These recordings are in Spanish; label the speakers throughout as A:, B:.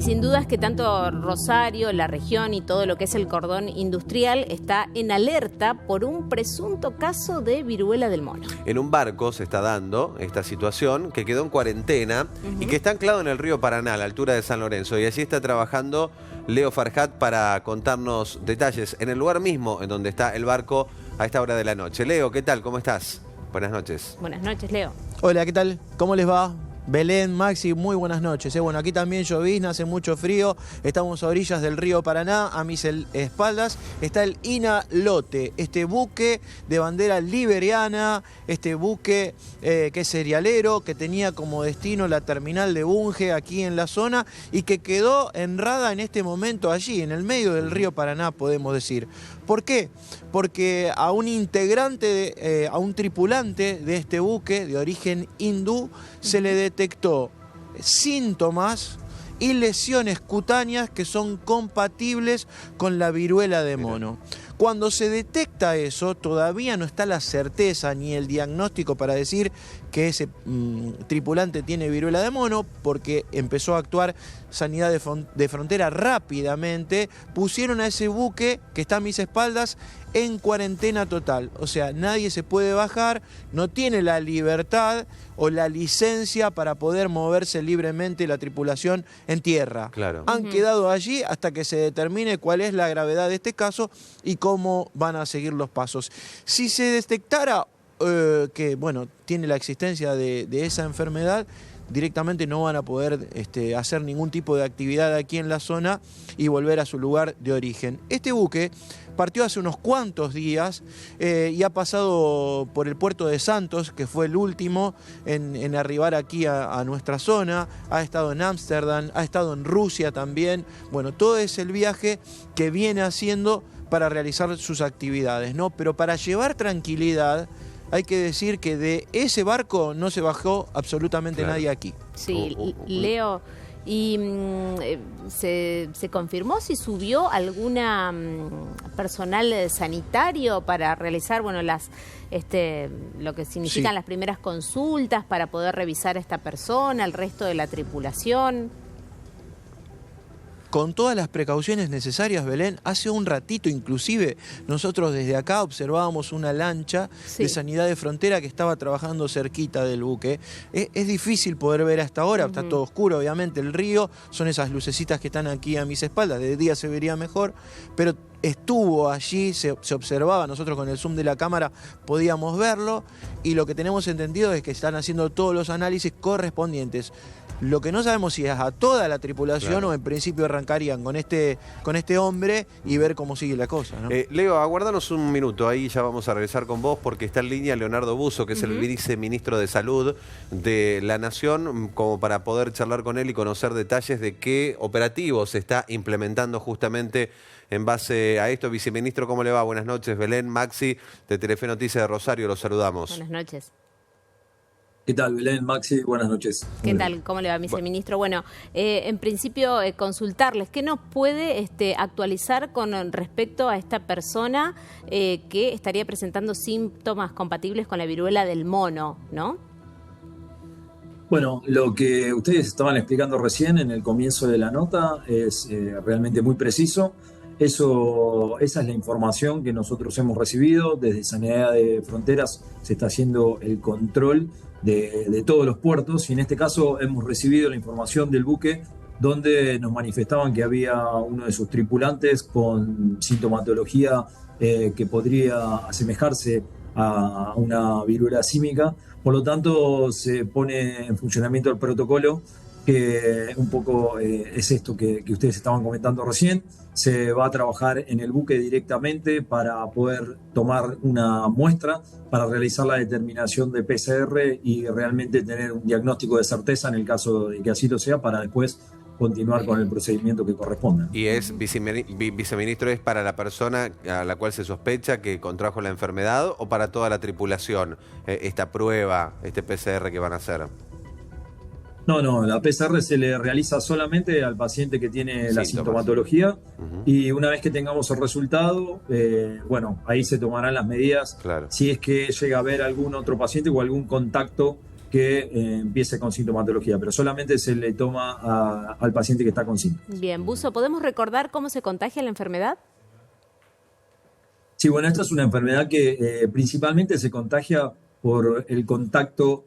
A: sin duda es que tanto Rosario, la región y todo lo que es el cordón industrial está en alerta por un presunto caso de viruela del mono.
B: En un barco se está dando esta situación que quedó en cuarentena y que está anclado en el río Paraná, a la altura de San Lorenzo. Y allí está trabajando Leo Farhat para contarnos detalles en el lugar mismo en donde está el barco a esta hora de la noche. Leo, ¿qué tal? ¿Cómo estás? Buenas noches.
A: Buenas noches, Leo.
C: Hola, ¿qué tal? ¿Cómo les va? Belén, Maxi, muy buenas noches. Bueno, aquí también llovizna, hace mucho frío. Estamos a orillas del río Paraná. A mis espaldas está el Ina Lote, este buque de bandera liberiana, este buque que es cerealero, que tenía como destino la terminal de Bunge aquí en la zona y que quedó enrada en este momento allí, en el medio del río Paraná, podemos decir. ¿Por qué? Porque a un integrante, a un tripulante de este buque de origen hindú se le detectó síntomas y lesiones cutáneas que son compatibles con la viruela de mono. Cuando se detecta eso, todavía no está la certeza ni el diagnóstico para decir que ese tripulante tiene viruela de mono, porque empezó a actuar Sanidad de Frontera rápidamente. Pusieron a ese buque que está a mis espaldas en cuarentena total. O sea, nadie se puede bajar, no tiene la libertad o la licencia para poder moverse libremente la tripulación en tierra.
B: Claro.
C: Han quedado allí hasta que se determine cuál es la gravedad de este caso y cómo van a seguir los pasos. Si se detectara que, bueno, tiene la existencia de esa enfermedad, directamente no van a poder hacer ningún tipo de actividad aquí en la zona y volver a su lugar de origen. Este buque partió hace unos cuantos días y ha pasado por el puerto de Santos, que fue el último en arribar aquí a nuestra zona. Ha estado en Ámsterdam, ha estado en Rusia también. Bueno, todo es el viaje que viene haciendo para realizar sus actividades, ¿no? Pero para llevar tranquilidad, hay que decir que de ese barco no se bajó absolutamente nadie aquí.
A: Sí, Leo, ¿y se confirmó si subió alguna personal sanitario para realizar, bueno, lo que significan las primeras consultas para poder revisar a esta persona, el resto de la tripulación?
C: Con todas las precauciones necesarias, Belén. Hace un ratito inclusive nosotros desde acá observábamos una lancha de Sanidad de Frontera que estaba trabajando cerquita del buque. Es difícil poder ver hasta ahora, está todo oscuro obviamente, el río, son esas lucecitas que están aquí a mis espaldas, de día se vería mejor, pero estuvo allí, se observaba, nosotros con el zoom de la cámara podíamos verlo, y lo que tenemos entendido es que están haciendo todos los análisis correspondientes. Lo que no sabemos si es a toda la tripulación o en principio arrancarían con este hombre y ver cómo sigue la cosa, ¿no?
B: Leo, aguárdanos un minuto, ahí ya vamos a regresar con vos porque está en línea Leonardo Busso, que es el viceministro de Salud de la Nación, como para poder charlar con él y conocer detalles de qué operativo se está implementando justamente en base a esto. Viceministro, ¿cómo le va? Buenas noches. Belén, Maxi, de Telefe Noticias de Rosario, los saludamos.
A: Buenas noches.
D: ¿Qué tal, Belén, Maxi? Buenas noches.
A: ¿Qué tal? ¿Cómo le va, viceministro? Bueno, en principio consultarles, ¿qué nos puede actualizar con respecto a esta persona que estaría presentando síntomas compatibles con la viruela del mono, ¿no?
D: Bueno, lo que ustedes estaban explicando recién en el comienzo de la nota es realmente muy preciso. Esa es la información que nosotros hemos recibido. Desde Sanidad de Fronteras se está haciendo el control de todos los puertos y en este caso hemos recibido la información del buque donde nos manifestaban que había uno de sus tripulantes con sintomatología que podría asemejarse a una viruela símica. Por lo tanto, se pone en funcionamiento el protocolo que un poco es esto que ustedes estaban comentando recién. Se va a trabajar en el buque directamente para poder tomar una muestra para realizar la determinación de PCR y realmente tener un diagnóstico de certeza en el caso de que así lo sea, para después continuar con el procedimiento que corresponda.
B: Y es, viceministro, ¿es para la persona a la cual se sospecha que contrajo la enfermedad o para toda la tripulación esta prueba, este PCR que van a hacer?
D: No, la PCR se le realiza solamente al paciente que tiene la sintomatología y una vez que tengamos el resultado, bueno, ahí se tomarán las medidas si es que llega a haber algún otro paciente o algún contacto que empiece con sintomatología, pero solamente se le toma al paciente que está con síntomas.
A: Bien, Buzo, ¿podemos recordar cómo se contagia la enfermedad?
D: Sí, bueno, esta es una enfermedad que principalmente se contagia por el contacto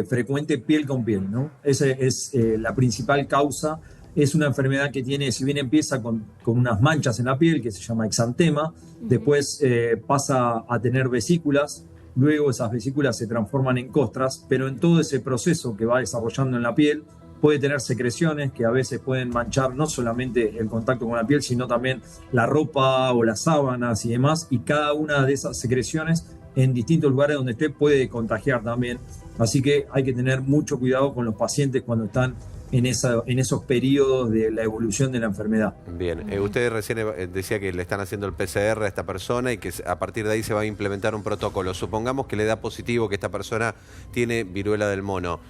D: frecuente piel con piel, ¿no? Esa es la principal causa. Es una enfermedad que tiene, si bien empieza con unas manchas en la piel, que se llama exantema, después pasa a tener vesículas, luego esas vesículas se transforman en costras, pero en todo ese proceso que va desarrollando en la piel, puede tener secreciones que a veces pueden manchar no solamente el contacto con la piel, sino también la ropa o las sábanas y demás, y cada una de esas secreciones en distintos lugares donde esté puede contagiar también. Así que hay que tener mucho cuidado con los pacientes cuando están en esos periodos de la evolución de la enfermedad.
B: Bien, usted recién decía que le están haciendo el PCR a esta persona y que a partir de ahí se va a implementar un protocolo. Supongamos que le da positivo que esta persona tiene viruela del mono.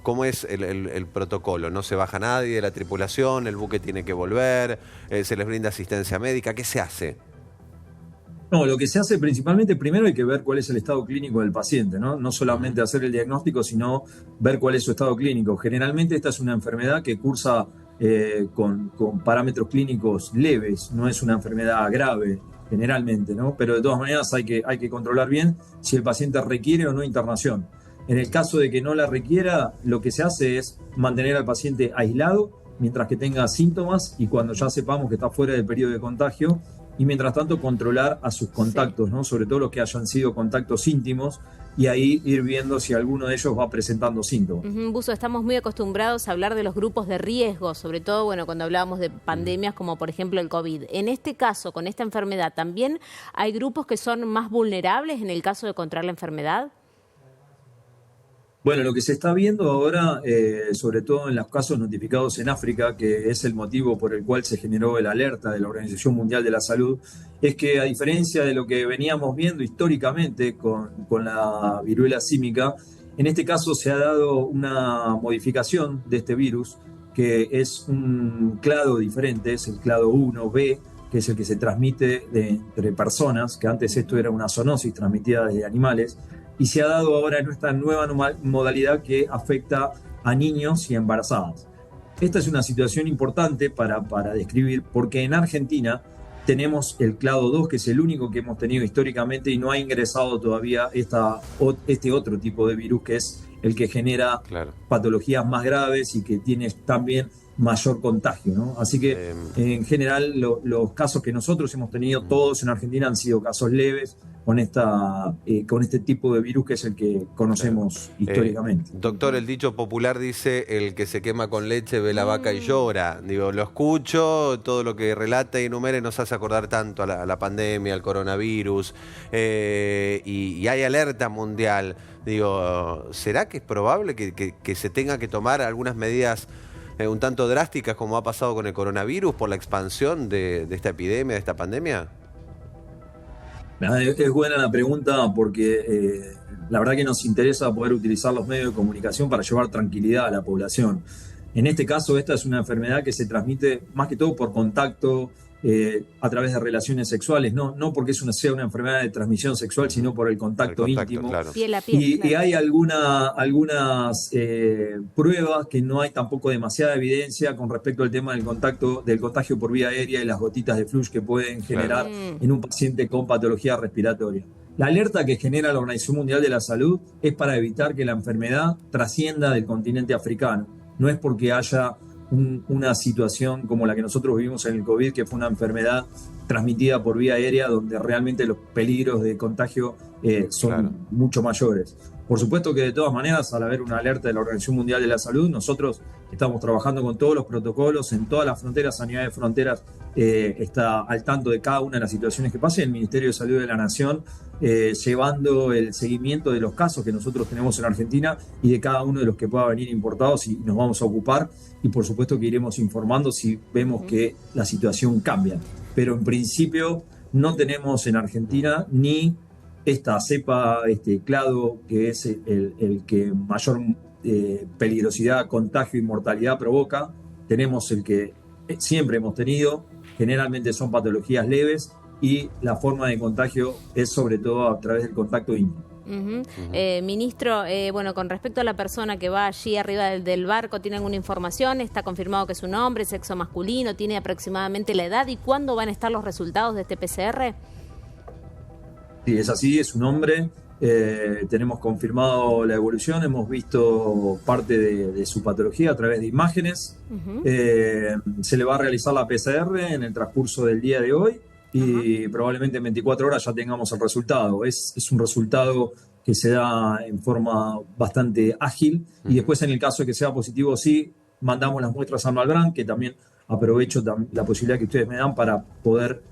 B: ¿Cómo es el protocolo? ¿No se baja nadie de la tripulación? ¿El buque tiene que volver? ¿Se les brinda asistencia médica? ¿Qué se hace?
D: No, lo que se hace principalmente, primero hay que ver cuál es el estado clínico del paciente, ¿no? No solamente hacer el diagnóstico, sino ver cuál es su estado clínico. Generalmente esta es una enfermedad que cursa con parámetros clínicos leves, no es una enfermedad grave generalmente, ¿no? Pero de todas maneras hay que controlar bien si el paciente requiere o no internación. En el caso de que no la requiera, lo que se hace es mantener al paciente aislado mientras que tenga síntomas y cuando ya sepamos que está fuera del periodo de contagio, y mientras tanto controlar a sus contactos, ¿no? Sobre todo los que hayan sido contactos íntimos, y ahí ir viendo si alguno de ellos va presentando síntomas.
A: Buzo, estamos muy acostumbrados a hablar de los grupos de riesgo, sobre todo bueno, cuando hablábamos de pandemias como por ejemplo el COVID. En este caso, con esta enfermedad, ¿también hay grupos que son más vulnerables en el caso de contraer la enfermedad?
D: Bueno, lo que se está viendo ahora, sobre todo en los casos notificados en África, que es el motivo por el cual se generó el alerta de la Organización Mundial de la Salud, es que a diferencia de lo que veníamos viendo históricamente con la viruela símica, en este caso se ha dado una modificación de este virus, que es un clado diferente, es el clado 1B, que es el que se transmite entre personas, que antes esto era una zoonosis transmitida desde animales, y se ha dado ahora en esta nueva modalidad que afecta a niños y embarazadas. Esta es una situación importante para describir, porque en Argentina tenemos el clado 2, que es el único que hemos tenido históricamente y no ha ingresado todavía este otro tipo de virus, que es el que genera patologías más graves y que tiene también mayor contagio, ¿no? Así que en general los casos que nosotros hemos tenido todos en Argentina han sido casos leves con este tipo de virus que es el que conocemos históricamente.
B: Doctor, el dicho popular dice: el que se quema con leche ve la vaca y llora. Digo, lo escucho, todo lo que relata y enumere nos hace acordar tanto a la pandemia, al coronavirus, y hay alerta mundial. Digo, ¿será que es probable que se tenga que tomar algunas medidas un tanto drásticas como ha pasado con el coronavirus por la expansión de esta epidemia, de esta pandemia?
D: Es buena la pregunta porque la verdad que nos interesa poder utilizar los medios de comunicación para llevar tranquilidad a la población. En este caso, esta es una enfermedad que se transmite más que todo por contacto, a través de relaciones sexuales, no porque sea una enfermedad de transmisión sexual, sino por el contacto íntimo. Claro.
A: Piel a piel,
D: y hay algunas pruebas que no hay tampoco demasiada evidencia con respecto al tema del contagio por vía aérea y las gotitas de flush que pueden generar en un paciente con patología respiratoria. La alerta que genera la Organización Mundial de la Salud es para evitar que la enfermedad trascienda del continente africano. No es porque haya una situación como la que nosotros vivimos en el COVID, que fue una enfermedad transmitida por vía aérea, donde realmente los peligros de contagio son mucho mayores. Por supuesto que de todas maneras, al haber una alerta de la Organización Mundial de la Salud, nosotros estamos trabajando con todos los protocolos en todas las fronteras. Sanidad de Fronteras está al tanto de cada una de las situaciones que pasen. El Ministerio de Salud de la Nación llevando el seguimiento de los casos que nosotros tenemos en Argentina y de cada uno de los que pueda venir importados, y nos vamos a ocupar, y por supuesto que iremos informando si vemos que la situación cambia. Pero en principio no tenemos en Argentina ni esta cepa, este clado, que es el que mayor peligrosidad, contagio y mortalidad provoca. Tenemos el que siempre hemos tenido, generalmente son patologías leves, y la forma de contagio es sobre todo a través del contacto íntimo.
A: Ministro, bueno, con respecto a la persona que va allí arriba del barco, ¿tiene alguna información? ¿Está confirmado que es un hombre, sexo masculino? ¿Tiene aproximadamente la edad? ¿Y cuándo van a estar los resultados de este PCR?
D: Sí, es así, es un hombre. Tenemos confirmado la evolución, hemos visto parte de su patología a través de imágenes. Se le va a realizar la PCR en el transcurso del día de hoy y probablemente en 24 horas ya tengamos el resultado. Es un resultado que se da en forma bastante ágil y después en el caso de que sea positivo, sí, mandamos las muestras a Malbrán, que también aprovecho la posibilidad que ustedes me dan para poder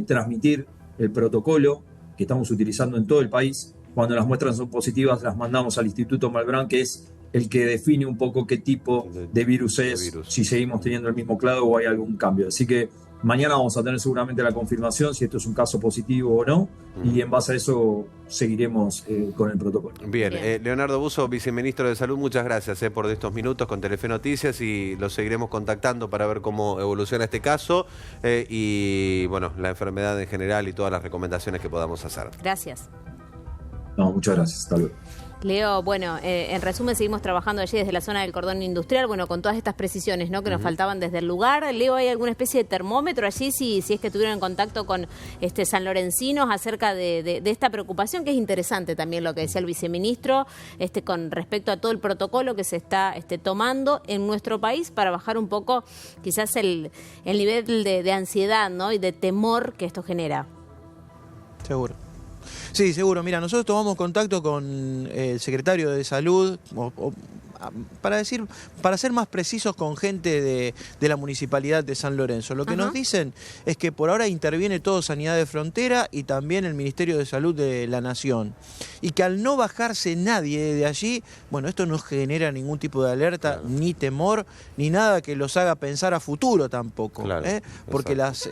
D: transmitir el protocolo que estamos utilizando en todo el país. Cuando las muestras son positivas, las mandamos al Instituto Malbrán, que es el que define un poco qué tipo de virus es, si seguimos teniendo el mismo clado o hay algún cambio. Así que mañana vamos a tener seguramente la confirmación si esto es un caso positivo o no, y en base a eso seguiremos con el protocolo.
B: Bien, Leonardo Busso, viceministro de Salud, muchas gracias por estos minutos con Telefe Noticias y lo seguiremos contactando para ver cómo evoluciona este caso y bueno, la enfermedad en general y todas las recomendaciones que podamos hacer.
A: Gracias.
D: No, muchas gracias. Hasta luego.
A: Leo, bueno, en resumen seguimos trabajando allí desde la zona del cordón industrial, bueno, con todas estas precisiones, ¿no?, que nos faltaban desde el lugar. Leo, ¿hay alguna especie de termómetro allí, si es que estuvieron en contacto con sanlorencinos acerca de esta preocupación, que es interesante también lo que decía el viceministro, con respecto a todo el protocolo que se está tomando en nuestro país para bajar un poco quizás el nivel de ansiedad, ¿no?, y de temor que esto genera?
C: Seguro. Sí, seguro. Mira, nosotros tomamos contacto con el secretario de Salud, para ser más precisos, con gente de la Municipalidad de San Lorenzo. Lo que nos dicen es que por ahora interviene todo Sanidad de Frontera y también el Ministerio de Salud de la Nación. Y que al no bajarse nadie de allí, bueno, esto no genera ningún tipo de alerta, ni temor, ni nada que los haga pensar a futuro tampoco. Porque las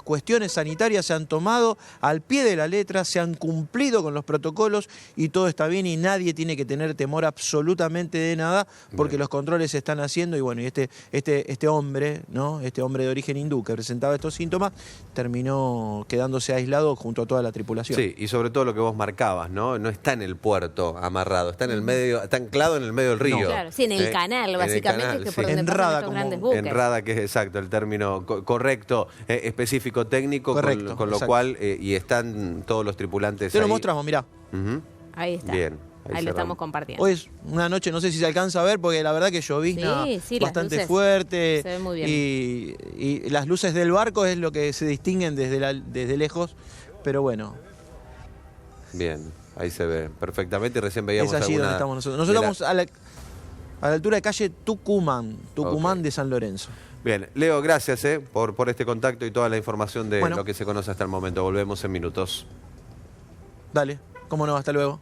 C: cuestiones sanitarias se han tomado al pie de la letra, se han cumplido con los protocolos y todo está bien y nadie tiene que tener temor absolutamente de nada, porque los controles se están haciendo y bueno, y este hombre, ¿no?, este hombre de origen hindú que presentaba estos síntomas, terminó quedándose aislado junto a toda la tripulación.
B: Sí, y sobre todo lo que vos marcabas, ¿no? No está en el puerto amarrado, está en el medio, está anclado en el medio del río.
A: No. Claro, sí, en el canal, básicamente,
B: canal,
A: que por donde pasan estos grandes buques.
B: Enrada, que es exacto el término correcto, específico, técnico,
C: correcto,
B: con lo cual, y están todos los tripulantes
C: Te
B: ahí.
C: lo mostramos, mirá.
A: Ahí está.
B: Bien.
A: Ahí lo estamos compartiendo.
C: Hoy es una noche, no sé si se alcanza a ver, porque la verdad que llovizna bastante fuerte.
A: Se ve muy bien.
C: Y las luces del barco es lo que se distinguen desde lejos, pero bueno.
B: Bien, ahí se ve perfectamente y recién veíamos
C: es allí
B: alguna...
C: donde estamos nosotros. Nosotros estamos a la altura de calle Tucumán de San Lorenzo.
B: Bien, Leo, gracias por este contacto y toda la información de
C: Bueno.
B: lo que se conoce hasta el momento. Volvemos en minutos.
C: Dale, cómo no, hasta luego.